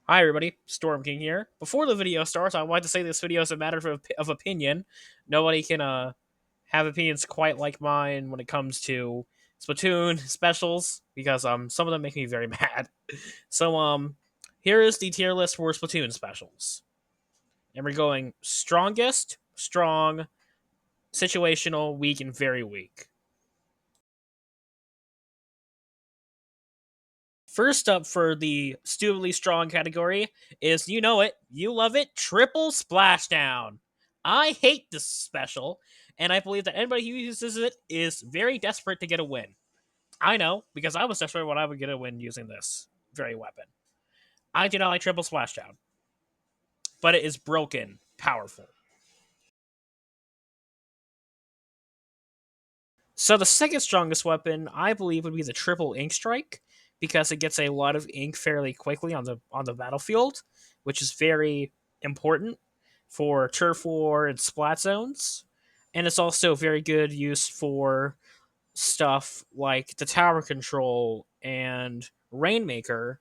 Hi everybody, Storm King here. Before the video starts, I would like to say this video is a matter of opinion. Nobody can have opinions quite like mine when it comes to Splatoon specials because some of them make me very mad. So here is the tier list for Splatoon specials. And we're going strongest, strong, situational, weak, and very weak. First up for the stupidly strong category is you know it, you love it, triple splashdown. I hate this special, and I believe that anybody who uses it is very desperate to get a win. I know, because I was desperate when I would get a win using this very weapon. I do not like triple splashdown, but it is broken, powerful. So the second strongest weapon, I believe, would be the triple ink strike because it gets a lot of ink fairly quickly on the battlefield, which is very important for turf war and splat zones. And it's also very good use for stuff like the tower control and Rainmaker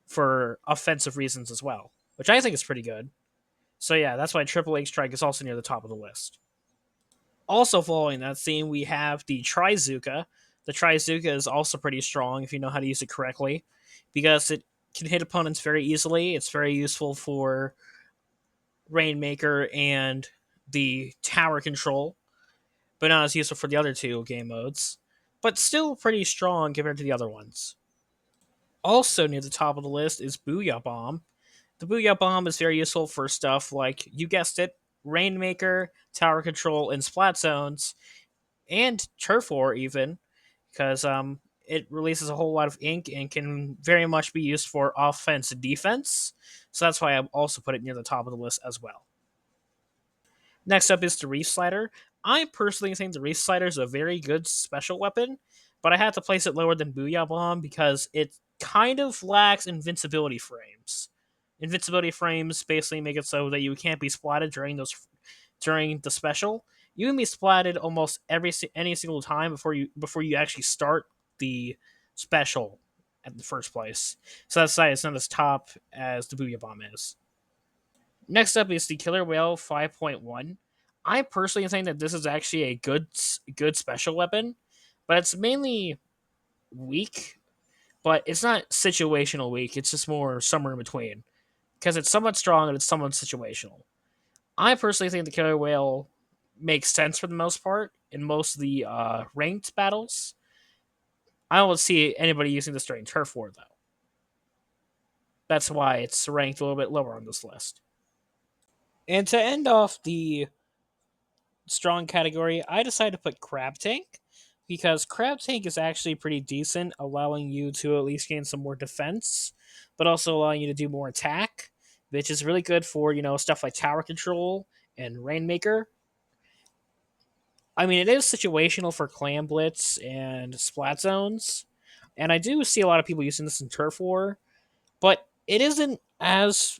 for offensive reasons as well, which I think is pretty good. So yeah, that's why triple ink strike is also near the top of the list. Also following that theme, we have the Trizuka. The Trizuka is also pretty strong if you know how to use it correctly, because it can hit opponents very easily. It's very useful for Rainmaker and the tower control, but not as useful for the other two game modes. But still pretty strong compared to the other ones. Also near the top of the list is Booyah Bomb. The Booyah Bomb is very useful for stuff like, you guessed it, Rainmaker, tower control, and splat zones, and turf war even, because it releases a whole lot of ink and can very much be used for offense and defense. So that's why I also put it near the top of the list as well. Next up is the Reef Slider. I personally think the Reef Slider is a very good special weapon, but I had to place it lower than Booyah Bomb because it kind of lacks invincibility frames. Invincibility frames basically make it so that you can't be splatted during the special. You can be splatted almost any single time before you actually start the special at the first place. So that's why it's not as top as the Booyah Bomb is. Next up is the Killer Whale 5.1. I personally think that this is actually a good special weapon, but it's mainly weak. But it's not situational weak. It's just more somewhere in between because it's somewhat strong and it's somewhat situational. I personally think the Killer Whale makes sense for the most part in most of the ranked battles. I don't see anybody using this during turf war though. That's why it's ranked a little bit lower on this list. And to end off the strong category, I decided to put Crab Tank because Crab Tank is actually pretty decent, allowing you to at least gain some more defense, but also allowing you to do more attack, which is really good for stuff like tower control and Rainmaker. I mean, it is situational for Clan Blitz and Splat Zones, and I do see a lot of people using this in Turf War, but it isn't as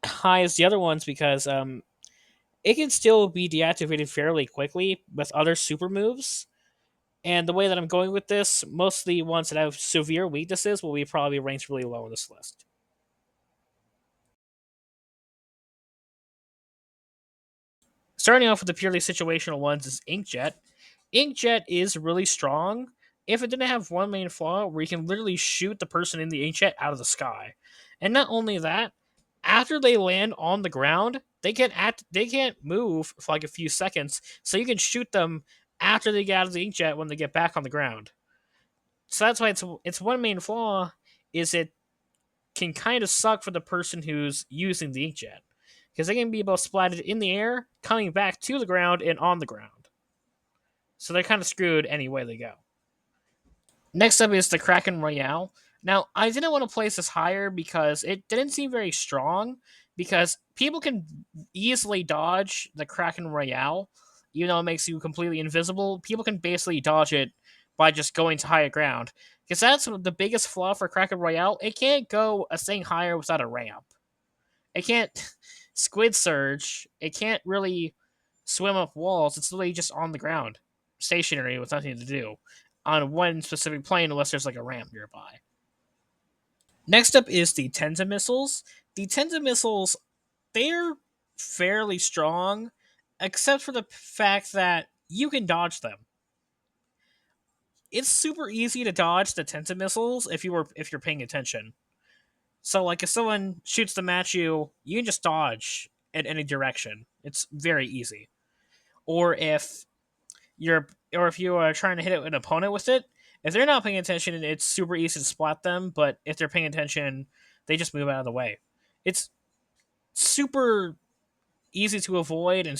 high as the other ones because it can still be deactivated fairly quickly with other super moves. And the way that I'm going with this, most of the ones that have severe weaknesses will be probably ranked really low on this list. Starting off with the purely situational ones is Inkjet. Inkjet is really strong if it didn't have one main flaw where you can literally shoot the person in the Inkjet out of the sky. And not only that, after they land on the ground, they can't move for like a few seconds, so you can shoot them after they get out of the Inkjet when they get back on the ground. So that's why it's one main flaw is it can kind of suck for the person who's using the inkjet because they can be both splatted in the air, coming back to the ground, and on the ground. So they're kind of screwed any way they go. Next up is the Kraken Royale. Now, I didn't want to place this higher because it didn't seem very strong, because people can easily dodge the Kraken Royale, even though it makes you completely invisible. People can basically dodge it by just going to higher ground. Because that's the biggest flaw for Kraken Royale. It can't go a thing higher without a ramp. It can't squid surge. It can't really swim up walls. It's literally just on the ground, stationary with nothing to do on one specific plane unless there's like a ramp nearby. Next up is the Tenta missiles. The Tenta missiles, they're fairly strong, except for the fact that you can dodge them. It's super easy to dodge the Tenta missiles if you're paying attention. So like if someone shoots them at you, you can just dodge in any direction. It's very easy. Or if you are trying to hit an opponent with it, if they're not paying attention, it's super easy to splat them. But if they're paying attention, they just move out of the way. It's super easy to avoid and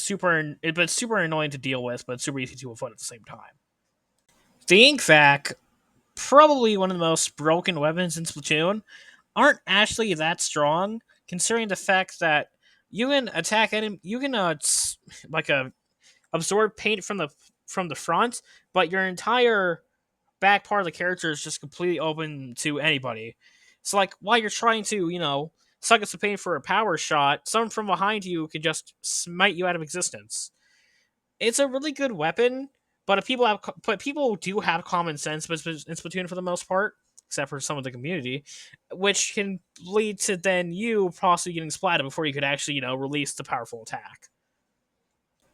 but super annoying to deal with, but super easy to avoid at the same time. The Ink Vac, probably one of the most broken weapons in Splatoon, aren't actually that strong, considering the fact that you can attack enemy, you can like absorb paint from the front, but your entire back part of the character is just completely open to anybody. So like while you're trying to suck up some paint for a power shot, someone from behind you can just smite you out of existence. It's a really good weapon, but people do have common sense in Splatoon for the most part, except for some of the community, which can lead to then you possibly getting splatted before you could actually release the powerful attack.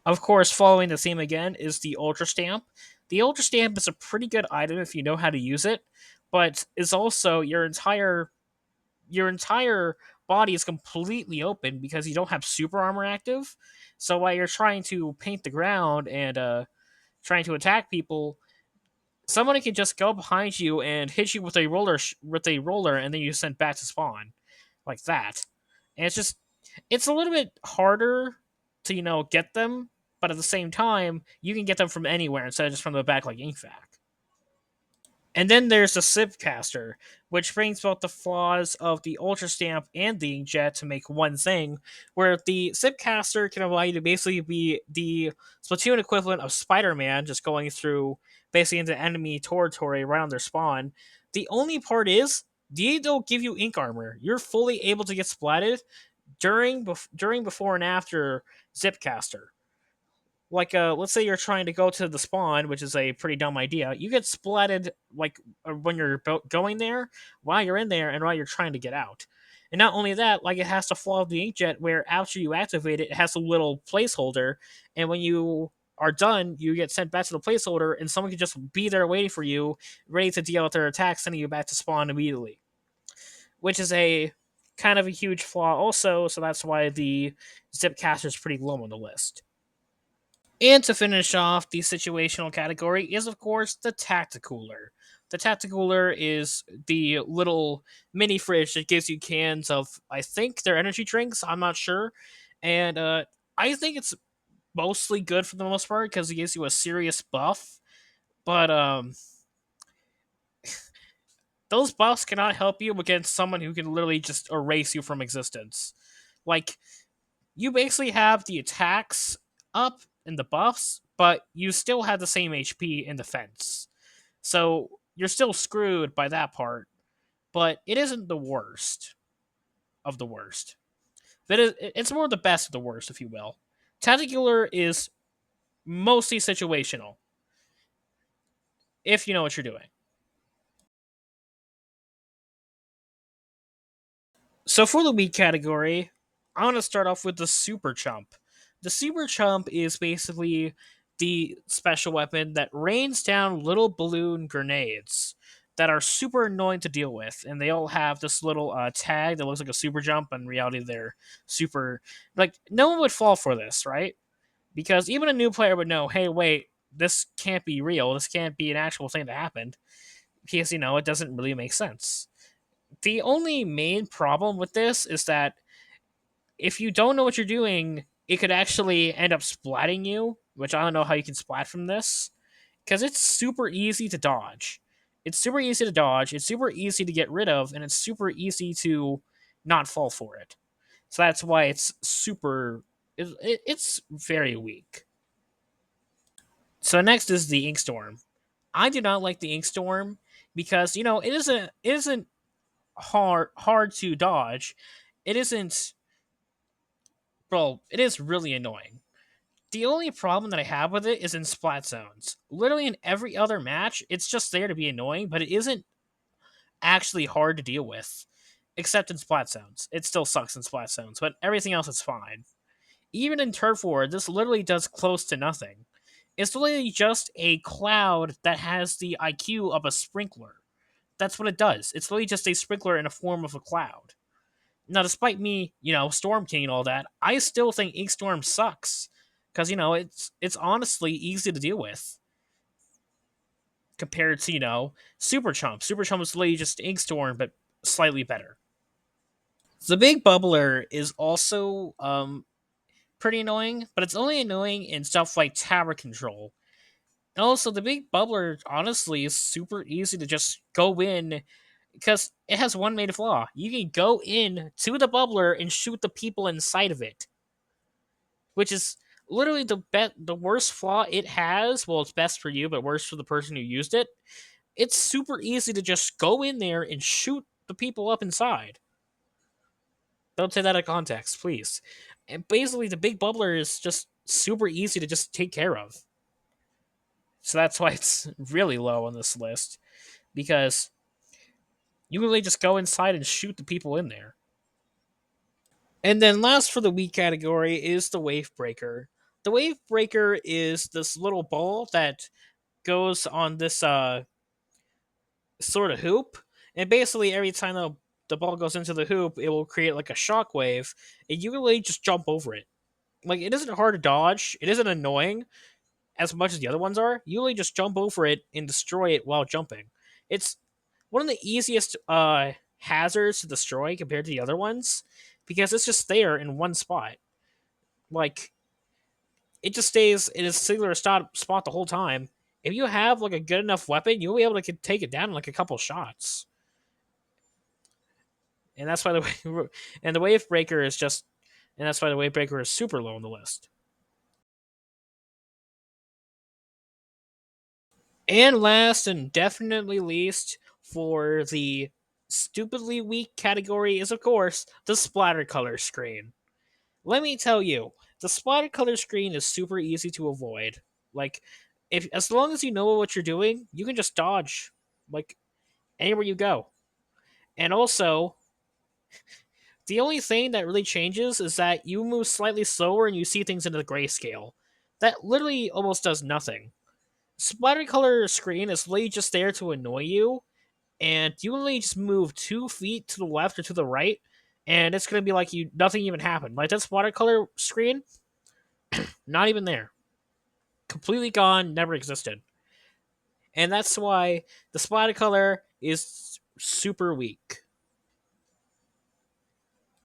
Of course, following the theme again is the Ultra Stamp. The Ultra Stamp is a pretty good item if you know how to use it, but is also your entire body is completely open because you don't have super armor active. So while you're trying to paint the ground and trying to attack people, somebody can just go behind you and hit you with a roller, and then you sent back to spawn like that. And it's a little bit harder to get them, but at the same time you can get them from anywhere instead of just from the back like Inkvac. And then there's the Sipcaster, which brings both the flaws of the Ultra Stamp and the Inkjet to make one thing, where the Sipcaster can allow you to basically be the Splatoon equivalent of Spider-Man, just going through basically into enemy territory right on their spawn. The only part is, they don't give you ink armor. You're fully able to get splatted during before and after Zipcaster. Like let's say you're trying to go to the spawn, which is a pretty dumb idea. You get splatted like when you're going there, while you're in there, and while you're trying to get out. And not only that, like it has to follow the inkjet, where after you activate it, it has a little placeholder, and when you are done, you get sent back to the placeholder, and someone can just be there waiting for you, ready to deal with their attack, sending you back to spawn immediately. Which is a kind of a huge flaw, also. So that's why the Zipcaster is pretty low on the list. And to finish off the situational category is, of course, the Tacticooler. The Tacticooler is the little mini fridge that gives you cans of, I think they're energy drinks, I'm not sure. And I think it's mostly good for the most part because it gives you a serious buff. But those buffs cannot help you against someone who can literally just erase you from existence. Like, you basically have the attacks up and the buffs, but you still have the same HP in defense. So you're still screwed by that part, but it isn't the worst of the worst. It's more the best of the worst, if you will. Tacticular is mostly situational, if you know what you're doing. So for the weak category, I want to start off with the Super Chump. The Super Chump is basically the special weapon that rains down little balloon grenades that are super annoying to deal with, and they all have this little tag that looks like a super jump. In reality, they're super, like, no one would fall for this, right? Because even a new player would know, hey, wait, this can't be real. This can't be an actual thing that happened, because it doesn't really make sense. The only main problem with this is that if you don't know what you're doing, it could actually end up splatting you, which I don't know how you can splat from this, because it's super easy to dodge. It's super easy to dodge, it's super easy to get rid of, and it's super easy to not fall for it. So that's why it's very weak. So next is the Inkstorm. I do not like the Inkstorm because it isn't hard to dodge. It isn't Bro, it is really annoying. The only problem that I have with it is in splat zones. Literally in every other match, it's just there to be annoying, but it isn't actually hard to deal with. except in splat zones. It still sucks in splat zones, but everything else is fine. Even in turf war, this literally does close to nothing. It's literally just a cloud that has the IQ of a sprinkler. That's what it does. It's literally just a sprinkler in a form of a cloud. Now, despite me, Storm King and all that, I still think Inkstorm sucks because it's honestly easy to deal with compared to Super Chump. Super Chump is literally just Inkstorm, but slightly better. The Big Bubbler is also pretty annoying, but it's only annoying in stuff like tower control. And also, the Big Bubbler honestly is super easy to just go in because it has one main flaw. You can go in to the bubbler and shoot the people inside of it, which is literally the worst flaw it has. Well, it's best for you, but worse for the person who used it. It's super easy to just go in there and shoot the people up inside. Don't take that out of context, please. And basically, the big bubbler is just super easy to just take care of. So that's why it's really low on this list because you really just go inside and shoot the people in there. And then last for the weak category is the wave breaker. The wave breaker is this little ball that goes on this sort of hoop, and basically every time the ball goes into the hoop, it will create like a shockwave, and you can really just jump over it. Like it isn't hard to dodge. It isn't annoying as much as the other ones are. You really just jump over it and destroy it while jumping. It's one of the easiest hazards to destroy compared to the other ones because it's just there in one spot. Like it just stays in a singular spot the whole time. If you have like a good enough weapon, you'll be able to take it down in like a couple shots. And that's why the wave breaker is just, and that's why the wave breaker is super low on the list. And last and definitely least for the stupidly weak category is of course the splatter color screen. Let me tell you, the splatter color screen is super easy to avoid. Like, if as long as you know what you're doing, you can just dodge like anywhere you go. And also, the only thing that really changes is that you move slightly slower and you see things in the grayscale. That literally almost does nothing. Splatter color screen is literally just there to annoy you, and you literally just move 2 feet to the left or to the right, and it's gonna be like you nothing even happened. Like that splatter color screen, not even there. Completely gone, never existed. And that's why the splatter color is super weak.